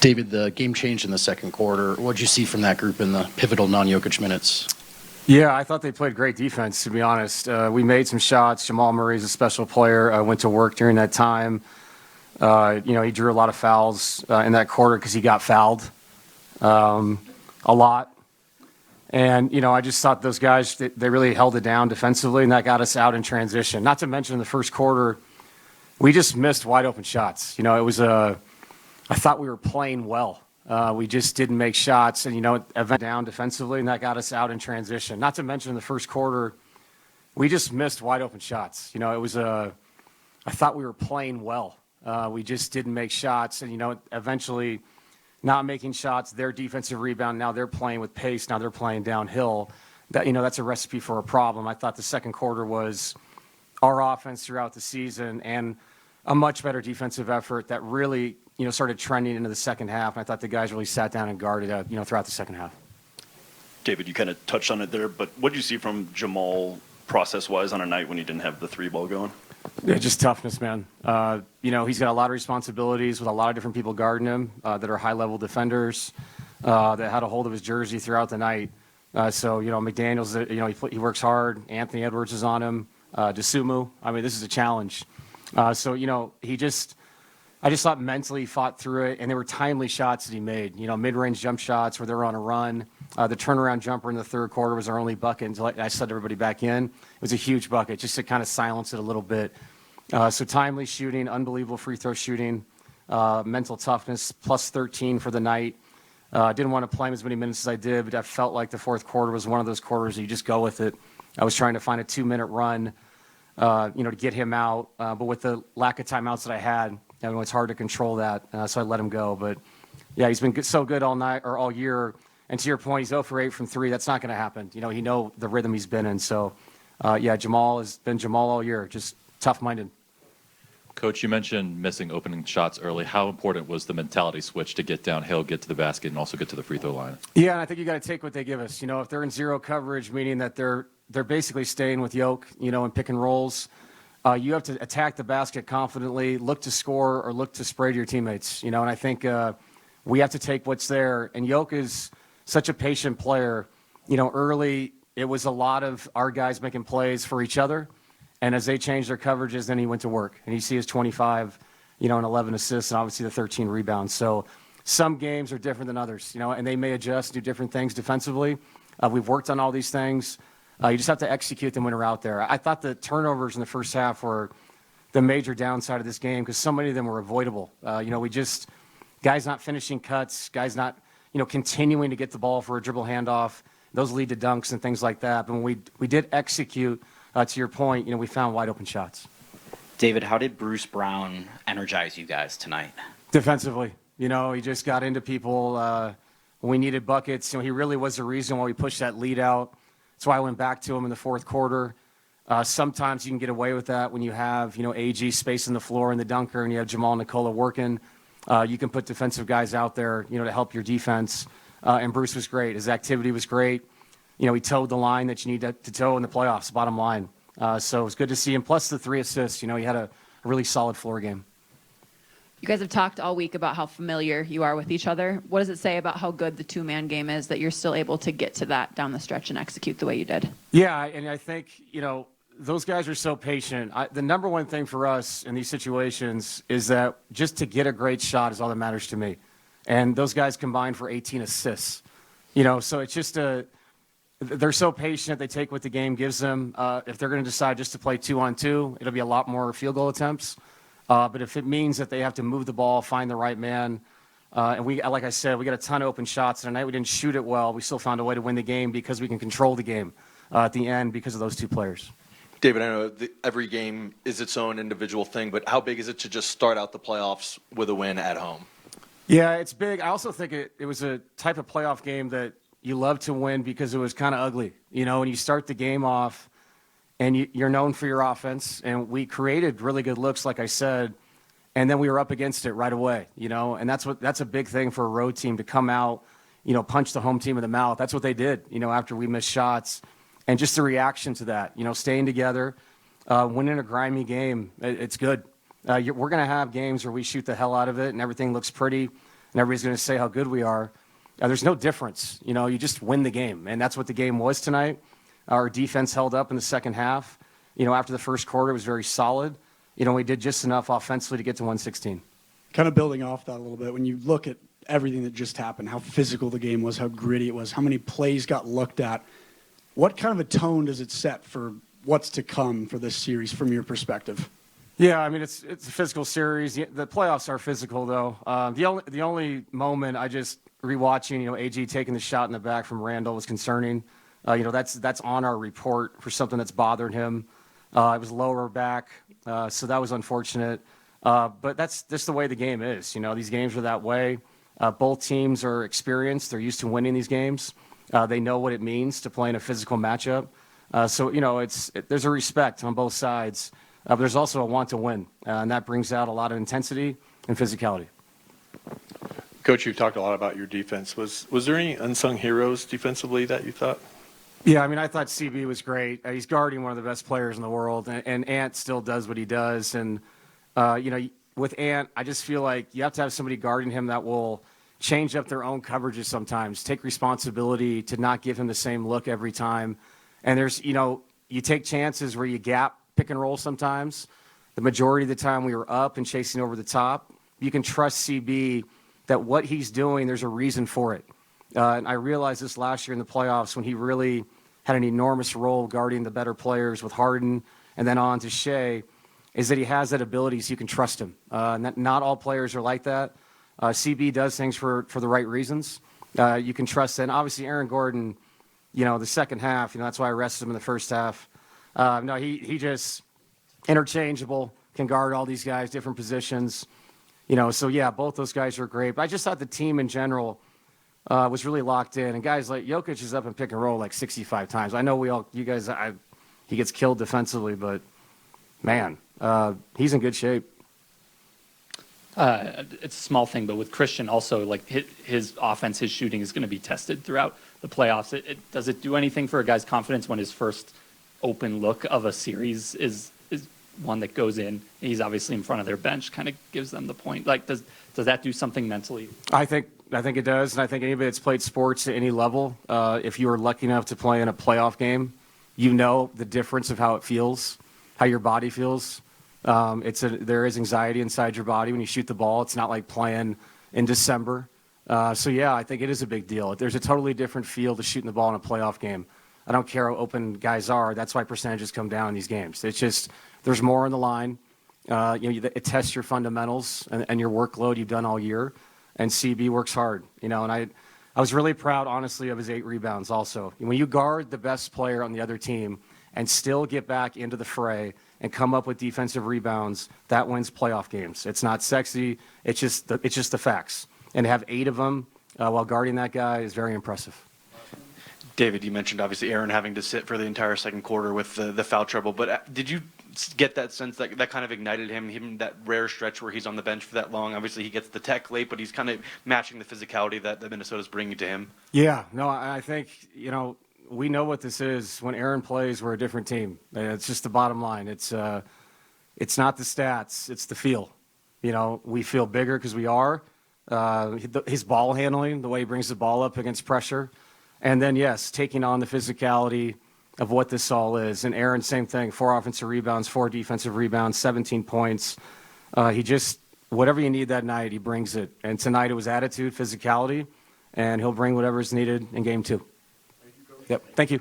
David, the game changed in the second quarter. What did you see from that group in the pivotal non-Jokic minutes? Yeah, I thought they played great defense, to be honest. We made some shots. Jamal Murray's a special player. Went to work during that time. He drew a lot of fouls in that quarter because he got fouled a lot. And, I just thought those guys, they really held it down defensively, and that got us out in transition. Not to mention in the first quarter, we just missed wide open shots. I thought we were playing well. We just didn't make shots, and event down defensively, and that got us out in transition. Not to mention in the first quarter, we just missed wide open shots. I thought we were playing well. We just didn't make shots, and eventually, not making shots. Their defensive rebound. Now they're playing with pace. Now they're playing downhill. That's a recipe for a problem. I thought the second quarter was our offense throughout the season and a much better defensive effort that really started trending into the second half. And I thought the guys really sat down and guarded throughout the second half. David, you kind of touched on it there, but what did you see from Jamal process-wise on a night when he didn't have the three ball going? Yeah, just toughness, man. He's got a lot of responsibilities with a lot of different people guarding him that are high-level defenders that had a hold of his jersey throughout the night. McDaniels, he works hard. Anthony Edwards is on him. Desumu. This is a challenge. I just thought mentally he fought through it, and there were timely shots that he made. Mid-range jump shots where they were on a run. The turnaround jumper in the third quarter was our only bucket until I set everybody back in. It was a huge bucket just to kind of silence it a little bit. So timely shooting, unbelievable free throw shooting, mental toughness, plus 13 for the night. Didn't want to play him as many minutes as I did, but I felt like the fourth quarter was one of those quarters that you just go with it. I was trying to find a 2-minute run, to get him out. But with the lack of timeouts that I had, it's hard to control that, so I let him go. But yeah, he's been so good all night or all year. And to your point, he's 0 for 8 from 3. That's not going to happen. He the rhythm he's been in. So, Jamal has been Jamal all year, just tough-minded. Coach, you mentioned missing opening shots early. How important was the mentality switch to get downhill, get to the basket, and also get to the free throw line? Yeah, and I think you got to take what they give us. If they're in zero coverage, meaning that they're basically staying with Yoke, and pick and rolls. You have to attack the basket confidently, look to score or look to spray to your teammates. And I think we have to take what's there. And Yoke is such a patient player. Early it was a lot of our guys making plays for each other. And as they changed their coverages, then he went to work. And you see his 25, and 11 assists, and obviously the 13 rebounds. So some games are different than others, and they may adjust, do different things defensively. We've worked on all these things. You just have to execute them when they're out there. I thought the turnovers in the first half were the major downside of this game because so many of them were avoidable. Guys not finishing cuts, guys not, continuing to get the ball for a dribble handoff. Those lead to dunks and things like that. But when we did execute, to your point, we found wide open shots. David, how did Bruce Brown energize you guys tonight? Defensively. He just got into people when we needed buckets. He really was the reason why we pushed that lead out. That's why I went back to him in the fourth quarter. Sometimes you can get away with that when you have, AG spacing the floor in the dunker and you have Jamal and Nikola working. You can put defensive guys out there, to help your defense. And Bruce was great. His activity was great. He towed the line that you need to toe in the playoffs, bottom line. So it was good to see him. Plus the 3 assists, he had a really solid floor game. You guys have talked all week about how familiar you are with each other. What does it say about how good the two-man game is that you're still able to get to that down the stretch and execute the way you did? Yeah, and I think, those guys are so patient. The number one thing for us in these situations is that just to get a great shot is all that matters to me. And those guys combined for 18 assists. So it's just they're so patient. They take what the game gives them. If they're going to decide just to play 2-on-2, it'll be a lot more field goal attempts. But if it means that they have to move the ball, find the right man, and like I said, we got a ton of open shots tonight. We didn't shoot it well. We still found a way to win the game because we can control the game at the end because of those two players. David, I know every game is its own individual thing, but how big is it to just start out the playoffs with a win at home? Yeah, it's big. I also think it was a type of playoff game that you love to win because it was kind of ugly. When you start the game off, and you're known for your offense, and we created really good looks, like I said, and then we were up against it right away, and that's a big thing for a road team to come out, punch the home team in the mouth. That's what they did, after we missed shots, and just the reaction to that, staying together, winning a grimy game, it's good. We're going to have games where we shoot the hell out of it and everything looks pretty, and everybody's going to say how good we are. There's no difference. You just win the game, and that's what the game was tonight. Our defense held up in the second half. After the first quarter, it was very solid. We did just enough offensively to get to 116. Kind of building off that a little bit, when you look at everything that just happened, how physical the game was, how gritty it was, how many plays got looked at, what kind of a tone does it set for what's to come for this series from your perspective? Yeah, I mean, it's a physical series. The playoffs are physical, though. The only moment I just rewatching, AG taking the shot in the back from Randall was concerning. That's on our report for something that's bothered him. It was lower back, so that was unfortunate. But that's just the way the game is. These games are that way. Both teams are experienced. They're used to winning these games. They know what it means to play in a physical matchup. So there's a respect on both sides. But there's also a want to win, and that brings out a lot of intensity and physicality. Coach, you've talked a lot about your defense. Was there any unsung heroes defensively that you thought? Yeah, I mean, I thought CB was great. He's guarding one of the best players in the world, and Ant still does what he does. And, with Ant, I just feel like you have to have somebody guarding him that will change up their own coverages sometimes, take responsibility to not give him the same look every time. And there's, you take chances where you gap pick and roll sometimes. The majority of the time we were up and chasing over the top. You can trust CB that what he's doing, there's a reason for it. And I realized this last year in the playoffs when he really had an enormous role guarding the better players with Harden and then on to Shea, is that he has that ability so you can trust him. Not all players are like that. CB does things for the right reasons. You can trust that. And obviously Aaron Gordon, the second half, that's why I rested him in the first half. No, he just interchangeable, can guard all these guys, different positions. So yeah, both those guys are great. But I just thought the team in general was really locked in. And guys like Jokic is up in pick and roll like 65 times. I know he gets killed defensively, but man, he's in good shape. It's a small thing, but with Christian also, like his offense, his shooting is going to be tested throughout the playoffs. Does it do anything for a guy's confidence when his first open look of a series is one that goes in? He's obviously in front of their bench, kind of gives them the point. Like, does that do something mentally? I think it does, and I think anybody that's played sports at any level, if you were lucky enough to play in a playoff game, the difference of how it feels, how your body feels. There is anxiety inside your body when you shoot the ball. It's not like playing in December. So yeah, I think it is a big deal. There's a totally different feel to shooting the ball in a playoff game. I don't care how open guys are. That's why percentages come down in these games. It's just there's more on the line. It tests your fundamentals and your workload you've done all year. And CB works hard. And I was really proud, honestly, of his 8 rebounds also. When you guard the best player on the other team and still get back into the fray and come up with defensive rebounds, that wins playoff games. It's not sexy. It's just the facts. And to have 8 of them while guarding that guy is very impressive. David, you mentioned obviously Aaron having to sit for the entire second quarter with the foul trouble, but did you get that sense that kind of ignited him that rare stretch where he's on the bench for that long? Obviously he gets the tech late, but he's kind of matching the physicality that Minnesota's bringing to him. Yeah, no, I think, we know what this is. When Aaron plays, we're a different team. It's just the bottom line. It's not the stats, it's the feel. We feel bigger because we are. His ball handling, the way he brings the ball up against pressure. And then, yes, taking on the physicality of what this all is. And Aaron, same thing, 4 offensive rebounds, 4 defensive rebounds, 17 points. Whatever you need that night, he brings it. And tonight it was attitude, physicality, and he'll bring whatever's needed in game 2. Yep, thank you.